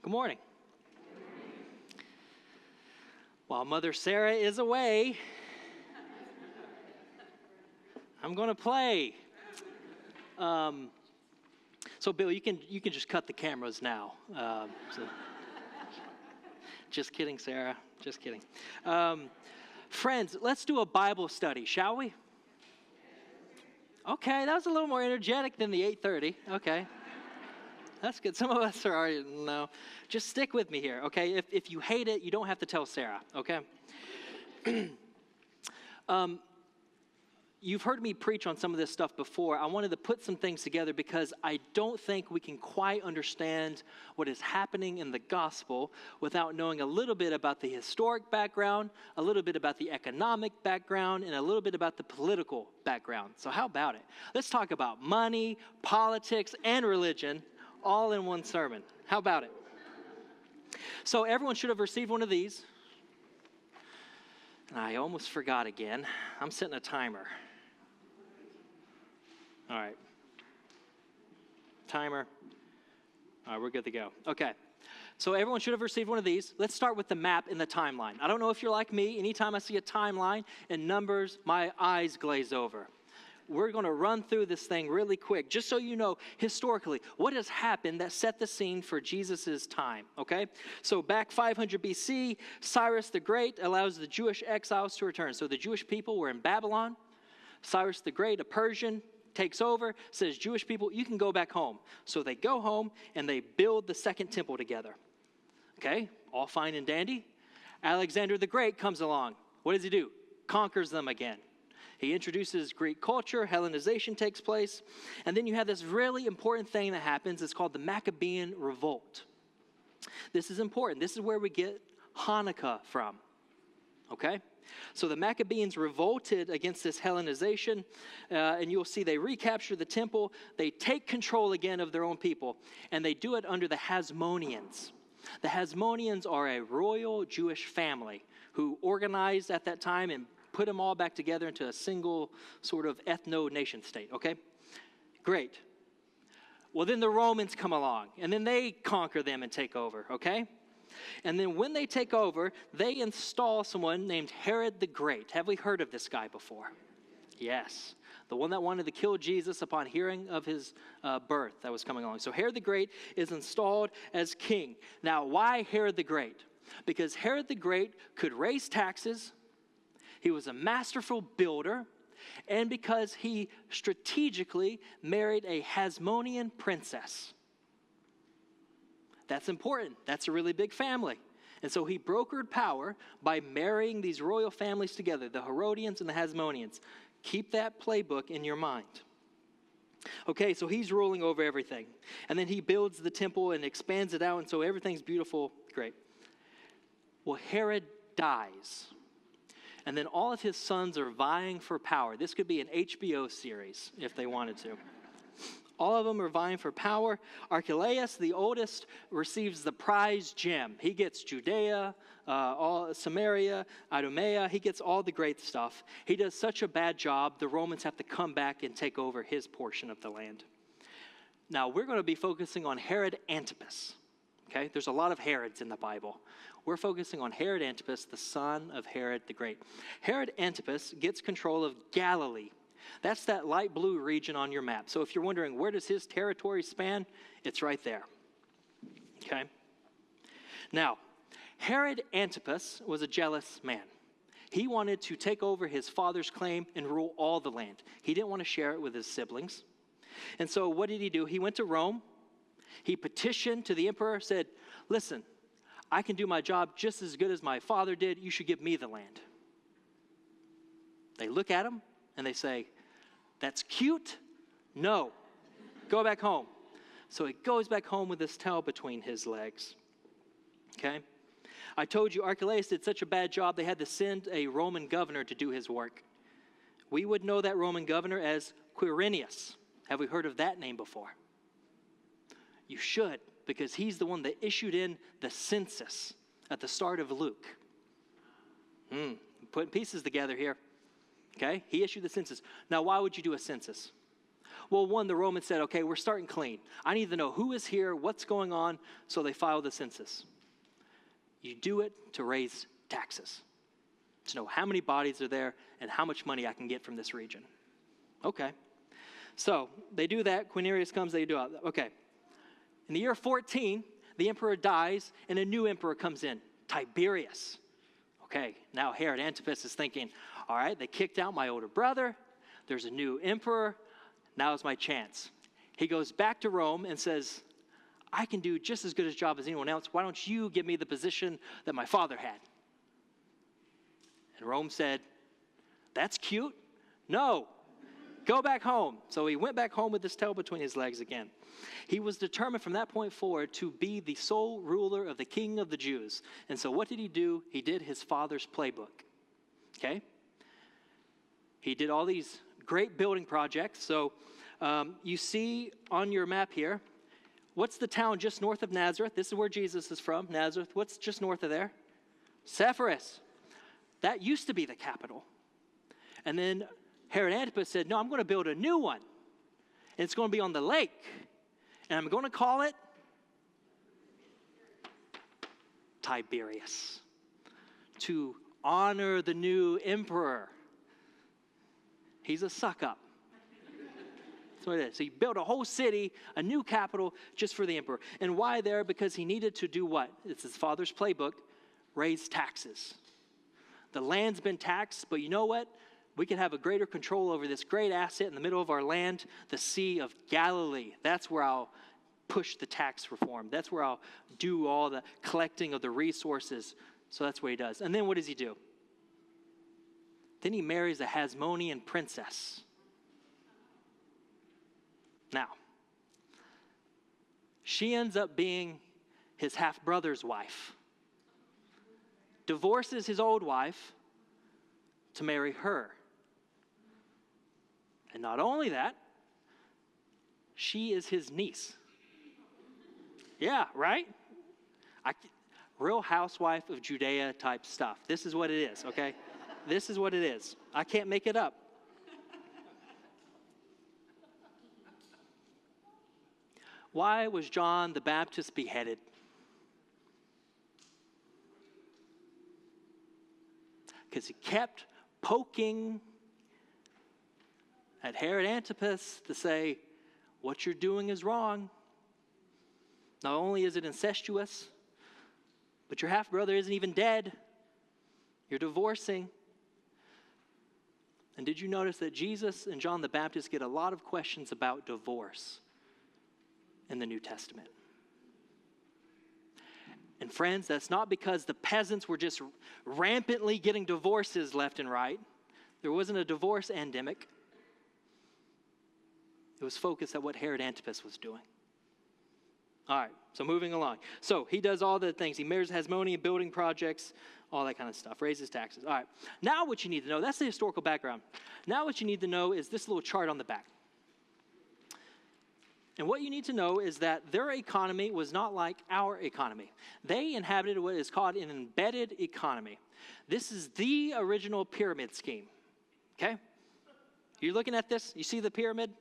Good morning. While Mother Sarah is away, I'm going to play. So Bill, you can just cut the cameras now. Just kidding, Sarah. Just kidding. Friends, let's do a Bible study, shall we? Okay, that was a little more energetic than the 8:30. Okay. That's good. Some of us are already, no. Just stick with me here, okay? If you hate it, you don't have to tell Sarah, okay? You've heard me preach on some of this stuff before. I wanted to put some things together because I don't think we can quite understand what is happening in the gospel without knowing a little bit about the historic background, a little bit about the economic background, and a little bit about the political background. So how about it? Let's talk about money, politics, and religion all in one sermon. How about it? So everyone should have received one of these. And I almost forgot again. I'm setting a timer. All right. Timer. All right, we're good to go. Okay. So everyone should have received one of these. Let's start with the map and the timeline. I don't know if you're like me. Anytime I see a timeline and numbers, my eyes glaze over. We're going to run through this thing really quick, just so you know historically what has happened that set the scene for Jesus' time, okay? So back 500 BC, Cyrus the Great allows the Jewish exiles to return. So the Jewish people were in Babylon. Cyrus the Great, a Persian, takes over, says, Jewish people, you can go back home. So they go home and they build the second temple together. Okay, all fine and dandy. Alexander the Great comes along. What does he do? Conquers them again. He introduces Greek culture, Hellenization takes place, and then you have this really important thing that happens. It's called the Maccabean Revolt. This is important. This is where we get Hanukkah from, okay? So the Maccabeans revolted against this Hellenization, and you'll see they recapture the temple. They take control again of their own people, and they do it under the Hasmoneans. The Hasmoneans are a royal Jewish family who organized at that time and put them all back together into a single sort of ethno-nation state, okay? Great. Well, then the Romans come along, and then they conquer them and take over, okay? And then when they take over, they install someone named Herod the Great. Have we heard of this guy before? Yes. The one that wanted to kill Jesus upon hearing of his birth that was coming along. So Herod the Great is installed as king. Now, why Herod the Great? Because Herod the Great could raise taxes. He was a masterful builder, and because he strategically married a Hasmonean princess. That's important. That's a really big family. And so he brokered power by marrying these royal families together, the Herodians and the Hasmoneans. Keep that playbook in your mind. Okay, so he's ruling over everything. And then he builds the temple and expands it out, and so everything's beautiful. Great. Well, Herod dies. And then all of his sons are vying for power. This could be an HBO series if they wanted to. All of them are vying for power. Archelaus, the oldest, receives the prize gem. He gets Judea, all Samaria, Idumea. He gets all the great stuff. He does such a bad job, the Romans have to come back and take over his portion of the land. Now, we're going to be focusing on Herod Antipas. Okay, there's a lot of Herods in the Bible. We're focusing on Herod Antipas, the son of Herod the Great. Herod Antipas gets control of Galilee. That's that light blue region on your map. So if you're wondering where does his territory span, it's right there. Okay? Now, Herod Antipas was a jealous man. He wanted to take over his father's claim and rule all the land. He didn't want to share it with his siblings. And so what did he do? He went to Rome. He petitioned to the emperor, said, listen, I can do my job just as good as my father did. You should give me the land. They look at him and they say, that's cute. No, go back home. So he goes back home with his tail between his legs. Okay? I told you Archelaus did such a bad job, they had to send a Roman governor to do his work. We would know that Roman governor as Quirinius. Have we heard of that name before? You should, because he's the one that issued in the census at the start of Luke. Putting pieces together here. Okay? He issued the census. Now, why would you do a census? Well, one, the Romans said, okay, we're starting clean. I need to know who is here, what's going on, so they filed the census. You do it to raise taxes, to know how many bodies are there and how much money I can get from this region. Okay. So they do that. Quirinius comes, they do it. Okay. In the year 14, the emperor dies and a new emperor comes in, Tiberius. Okay, now Herod Antipas is thinking, all right, they kicked out my older brother. There's a new emperor. Now's my chance. He goes back to Rome and says, I can do just as good a job as anyone else. Why don't you give me the position that my father had? And Rome said, that's cute. No, go back home. So he went back home with his tail between his legs again. He was determined from that point forward to be the sole ruler of the king of the Jews. And so what did he do? He did his father's playbook. Okay? He did all these great building projects. So you see on your map here, what's the town just north of Nazareth? This is where Jesus is from, Nazareth. What's just north of there? Sepphoris. That used to be the capital. And then Herod Antipas said, no, I'm going to build a new one. And it's going to be on the lake. And I'm going to call it Tiberius, to honor the new emperor. He's a suck-up. That's what it is. He built a whole city, a new capital, just for the emperor. And why there? Because he needed to do what? It's his father's playbook, raise taxes. The land's been taxed, but you know what? We can have a greater control over this great asset in the middle of our land, the Sea of Galilee. That's where I'll push the tax reform. That's where I'll do all the collecting of the resources. So that's what he does. And then what does he do? Then he marries a Hasmonean princess. Now, she ends up being his half-brother's wife. Divorces his old wife to marry her. And not only that, she is his niece. Yeah, right? Real housewife of Judea type stuff. This is what it is, okay? This is what it is. I can't make it up. Why was John the Baptist beheaded? Because he kept poking at Herod Antipas to say, what you're doing is wrong. Not only is it incestuous, but your half-brother isn't even dead. You're divorcing. And did you notice that Jesus and John the Baptist get a lot of questions about divorce in the New Testament? And friends, that's not because the peasants were just rampantly getting divorces left and right. There wasn't a divorce endemic. It was focused at what Herod Antipas was doing. All right, so moving along. So he does all the things. He marries Hasmonean building projects, all that kind of stuff, raises taxes. All right, now what you need to know, that's the historical background. Now what you need to know is this little chart on the back. And what you need to know is that their economy was not like our economy. They inhabited what is called an embedded economy. This is the original pyramid scheme, okay? You're looking at this, you see the pyramid?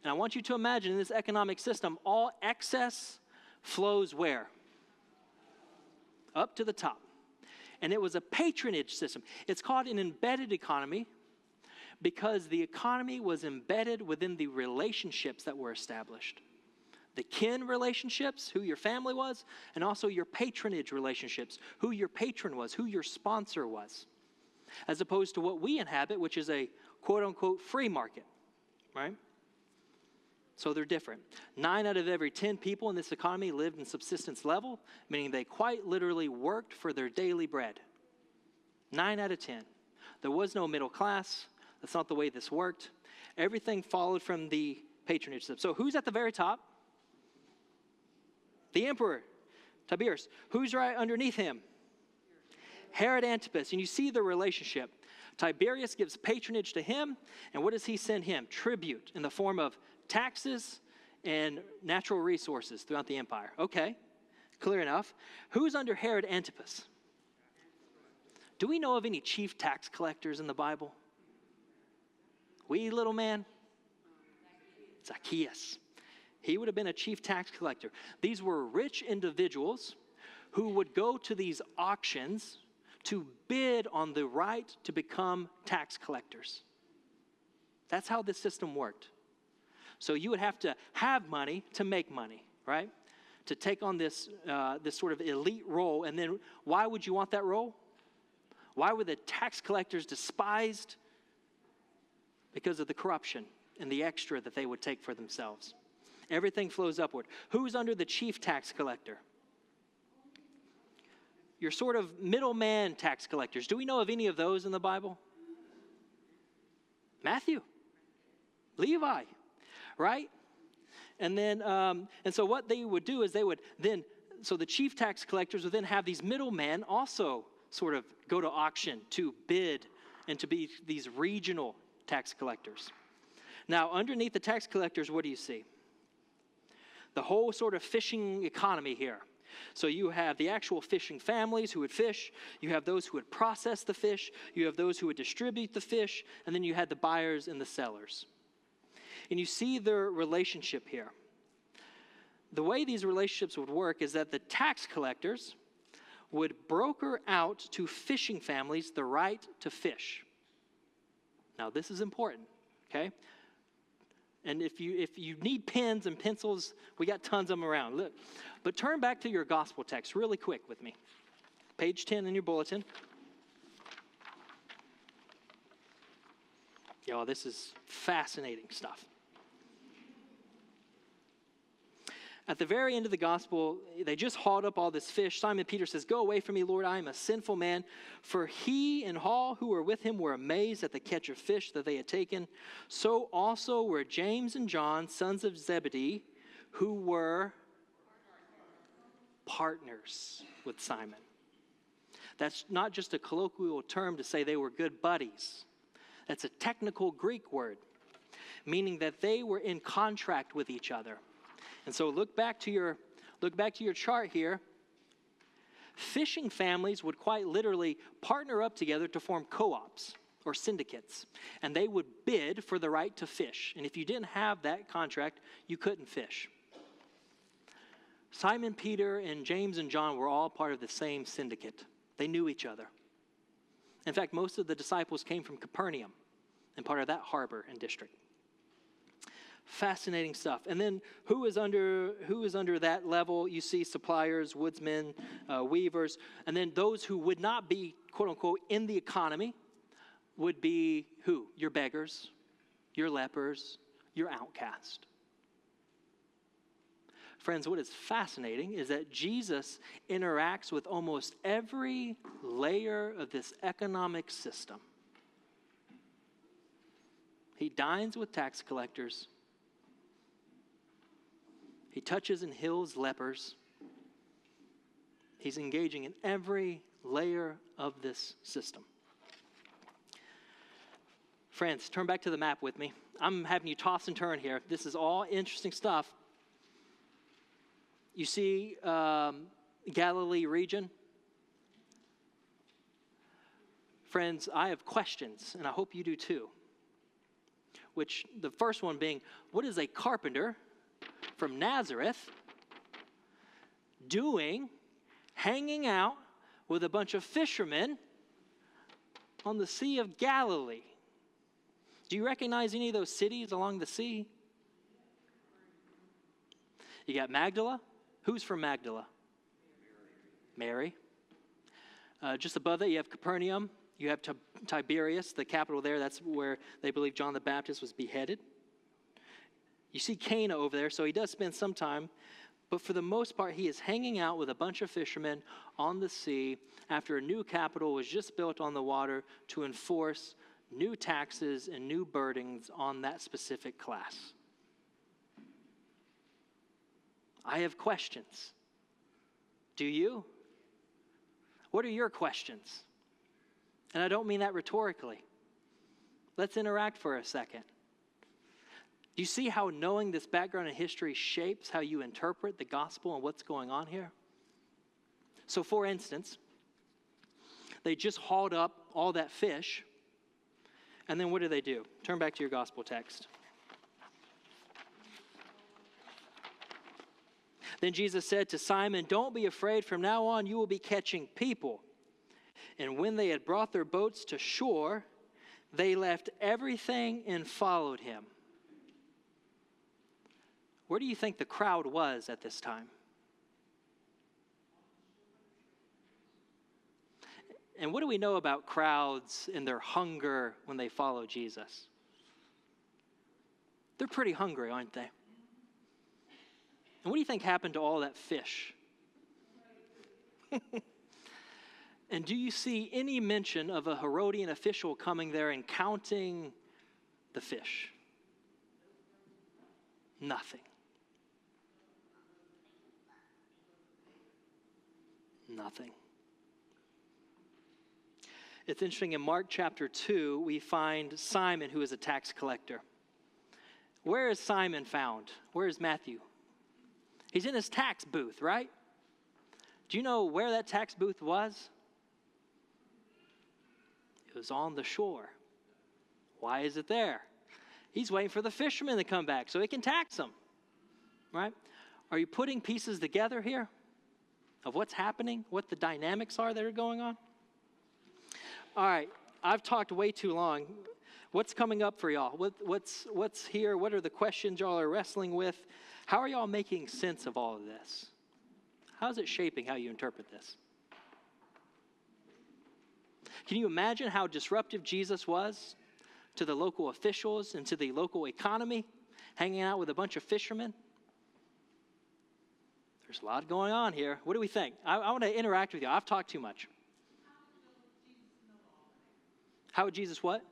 And I want you to imagine in this economic system, all excess flows where? Up to the top. And it was a patronage system. It's called an embedded economy because the economy was embedded within the relationships that were established. The kin relationships, who your family was, and also your patronage relationships, who your patron was, who your sponsor was. As opposed to what we inhabit, which is a quote-unquote free market, right? So they're different. 9 out of every 10 people in this economy lived in subsistence level, meaning they quite literally worked for their daily bread. 9 out of 10. There was no middle class. That's not the way this worked. Everything followed from the patronage system. So who's at the very top? The emperor, Tiberius. Who's right underneath him? Herod Antipas. And you see the relationship. Tiberius gives patronage to him, and what does he send him? Tribute in the form of taxes and natural resources throughout the empire. Okay, clear enough. Who's under Herod Antipas? Do we know of any chief tax collectors in the Bible? Wee little man? Zacchaeus. He would have been a chief tax collector. These were rich individuals who would go to these auctions to bid on the right to become tax collectors. That's how this system worked. So you would have to have money to make money, right? To take on this sort of elite role. And then why would you want that role? Why were the tax collectors despised? Because of the corruption and the extra that they would take for themselves. Everything flows upward. Who's under the chief tax collector? Your sort of middleman tax collectors. Do we know of any of those in the Bible? Matthew, Levi, right? And then, and so what they would do is so the chief tax collectors would then have these middlemen also sort of go to auction to bid and to be these regional tax collectors. Now, underneath the tax collectors, what do you see? The whole sort of fishing economy here. So you have the actual fishing families who would fish. You have those who would process the fish. You have those who would distribute the fish. And then you had the buyers and the sellers. And you see their relationship here. The way these relationships would work is that the tax collectors would broker out to fishing families the right to fish. Now, this is important, okay? And if you need pens and pencils, we got tons of them around. Look, but turn back to your gospel text really quick with me. Page 10 in your bulletin. Y'all, this is fascinating stuff. At the very end of the gospel, they just hauled up all this fish. Simon Peter says, "Go away from me, Lord, I am a sinful man." For he and all who were with him were amazed at the catch of fish that they had taken. So also were James and John, sons of Zebedee, who were partners with Simon. That's not just a colloquial term to say they were good buddies. That's a technical Greek word, meaning that they were in contract with each other. And so look back to your chart here. Fishing families would quite literally partner up together to form co-ops or syndicates, and they would bid for the right to fish. And if you didn't have that contract, you couldn't fish. Simon Peter and James and John were all part of the same syndicate. They knew each other. In fact, most of the disciples came from Capernaum and part of that harbor and district. Fascinating stuff. And then who is under that level? You see suppliers, woodsmen, weavers, and then those who would not be, quote unquote, in the economy would be who? Your beggars, your lepers, your outcast. Friends, what is fascinating is that Jesus interacts with almost every layer of this economic system. He dines with tax collectors. He touches and heals lepers. He's engaging in every layer of this system. Friends, turn back to the map with me. I'm having you toss and turn here. This is all interesting stuff. You see Galilee region? Friends, I have questions, and I hope you do too. Which, the first one being, what is a carpenter from Nazareth doing, hanging out with a bunch of fishermen on the Sea of Galilee? Do you recognize any of those cities along the sea? You got Magdala. Who's from Magdala? Mary. Just above that, you have Capernaum. You have Tiberias, the capital there. That's where they believe John the Baptist was beheaded. You see Cana over there, so he does spend some time. But for the most part, he is hanging out with a bunch of fishermen on the sea after a new capital was just built on the water to enforce new taxes and new burdens on that specific class. I have questions. Do you? What are your questions? And I don't mean that rhetorically. Let's interact for a second. Do you see how knowing this background and history shapes how you interpret the gospel and what's going on here? So, for instance, they just hauled up all that fish, and then what do? Turn back to your gospel text. Then Jesus said to Simon, "Don't be afraid. From now on, you will be catching people." And when they had brought their boats to shore, they left everything and followed him. Where do you think the crowd was at this time? And what do we know about crowds and their hunger when they follow Jesus? They're pretty hungry, aren't they? And what do you think happened to all that fish? And do you see any mention of a Herodian official coming there and counting the fish? Nothing. Nothing. It's interesting, in Mark chapter 2, we find Simon, who is a tax collector. Where is Simon found? Where is Matthew? He's in his tax booth, right? Do you know where that tax booth was? It was on the shore. Why is it there? He's waiting for the fishermen to come back so he can tax them, right? Are you putting pieces together here of what's happening, what the dynamics are that are going on? All right, I've talked way too long. What's coming up for y'all? What's here? What are the questions y'all are wrestling with? How are y'all making sense of all of this? How's it shaping how you interpret this? Can you imagine how disruptive Jesus was to the local officials and to the local economy, hanging out with a bunch of fishermen? There's a lot going on here. What do we think? I want to interact with you. I've talked too much. How would Jesus what?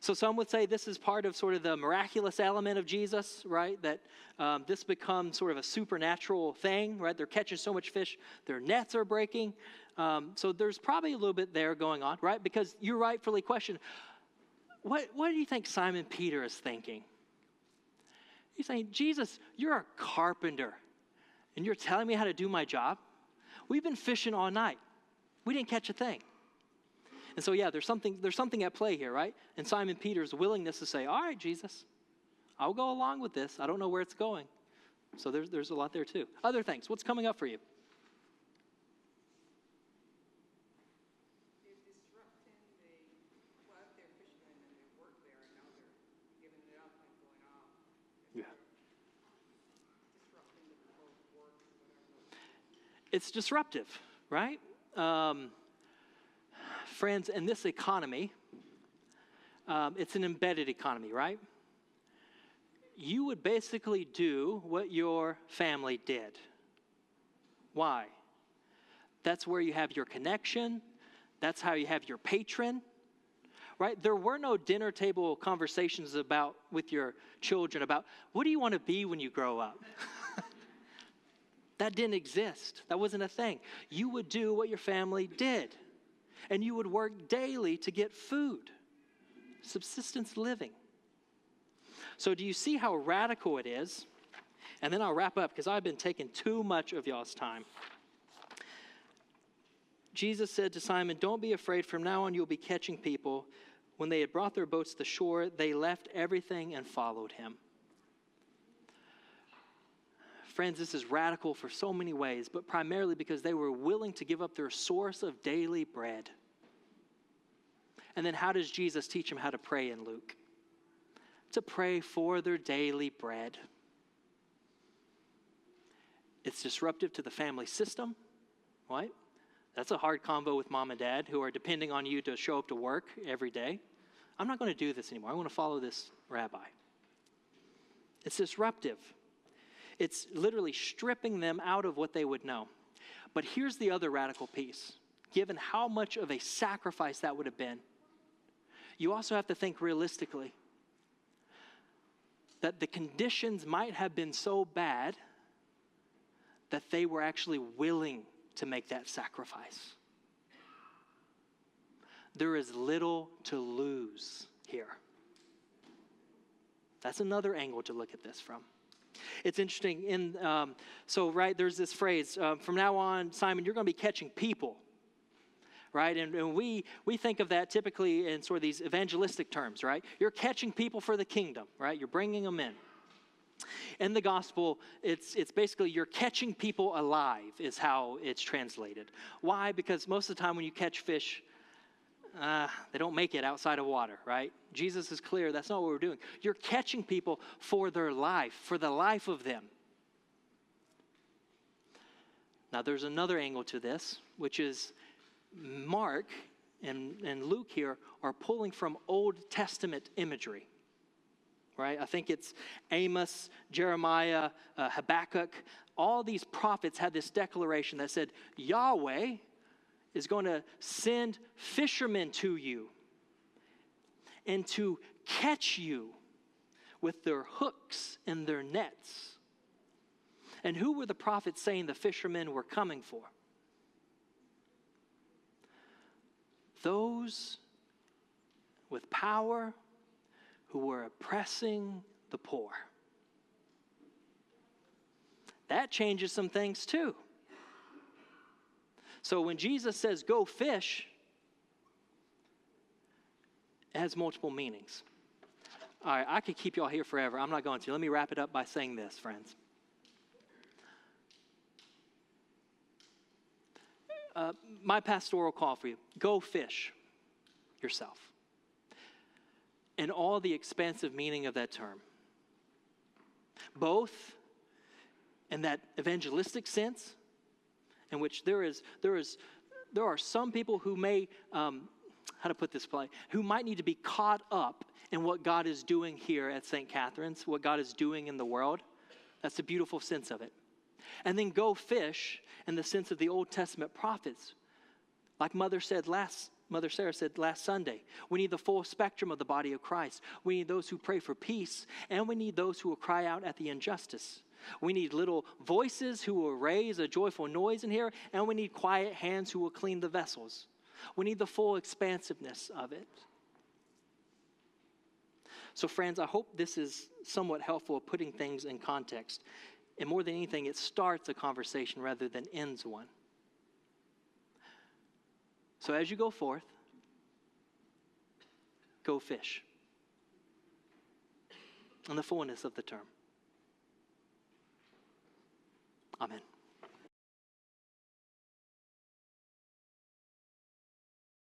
So some would say this is part of sort of the miraculous element of Jesus, right? That this becomes sort of a supernatural thing, right? They're catching so much fish, their nets are breaking. So there's probably a little bit there going on, right? Because you rightfully question, what do you think Simon Peter is thinking? He's saying, Jesus, you're a carpenter, and you're telling me how to do my job? We've been fishing all night. We didn't catch a thing. And so, yeah, there's something at play here, right? And Simon Peter's willingness to say, all right, Jesus, I'll go along with this. I don't know where it's going. So there's a lot there too. Other things, what's coming up for you? Yeah. It's disruptive, right? Friends, in this economy, it's an embedded economy, right? You would basically do what your family did. Why? That's where you have your connection. That's how you have your patron, right? There were no dinner table conversations with your children about, what do you want to be when you grow up? That didn't exist. That wasn't a thing. You would do what your family did. And you would work daily to get food, subsistence living. So do you see how radical it is? And then I'll wrap up because I've been taking too much of y'all's time. Jesus said to Simon, "Don't be afraid. From now on you'll be catching people." When they had brought their boats to shore, they left everything and followed him. Friends, this is radical for so many ways, but primarily because they were willing to give up their source of daily bread. And then how does Jesus teach them how to pray in Luke? To pray for their daily bread. It's disruptive to the family system, right? That's a hard combo with mom and dad who are depending on you to show up to work every day. I'm not going to do this anymore. I want to follow this rabbi. It's disruptive. It's literally stripping them out of what they would know. But here's the other radical piece. Given how much of a sacrifice that would have been, you also have to think realistically that the conditions might have been so bad that they were actually willing to make that sacrifice. There is little to lose here. That's another angle to look at this from. It's interesting. There's this phrase, from now on, Simon, you're going to be catching people, right? And we think of that typically in sort of these evangelistic terms, right? You're catching people for the kingdom, right? You're bringing them in. In the gospel, it's basically you're catching people alive is how it's translated. Why? Because most of the time when you catch fish, they don't make it outside of water, right? Jesus is clear that's not what we're doing. You're catching people for their life, for the life of them. Now there's another angle to this, which is Mark and Luke here are pulling from Old Testament imagery. Right? I think it's Amos, Jeremiah, Habakkuk. All these prophets had this declaration that said, Yahweh is going to send fishermen to you and to catch you with their hooks and their nets. And who were the prophets saying the fishermen were coming for? Those with power who were oppressing the poor. That changes some things too. So when Jesus says go fish, it has multiple meanings. All right, I could keep y'all here forever. I'm not going to. Let me wrap it up by saying this, friends. My pastoral call for you, go fish yourself. And all the expansive meaning of that term. Both in that evangelistic sense, in which there are some people who may, who might need to be caught up in what God is doing here at St. Catherine's, what God is doing in the world. That's the beautiful sense of it. And then go fish in the sense of the Old Testament prophets. Like Mother Sarah said last Sunday, we need the full spectrum of the body of Christ. We need those who pray for peace, and we need those who will cry out at the injustice. We need little voices who will raise a joyful noise in here, and we need quiet hands who will clean the vessels. We need the full expansiveness of it. So friends, I hope this is somewhat helpful at putting things in context. And more than anything, it starts a conversation rather than ends one. So as you go forth, go fish in the fullness of the term. Amen.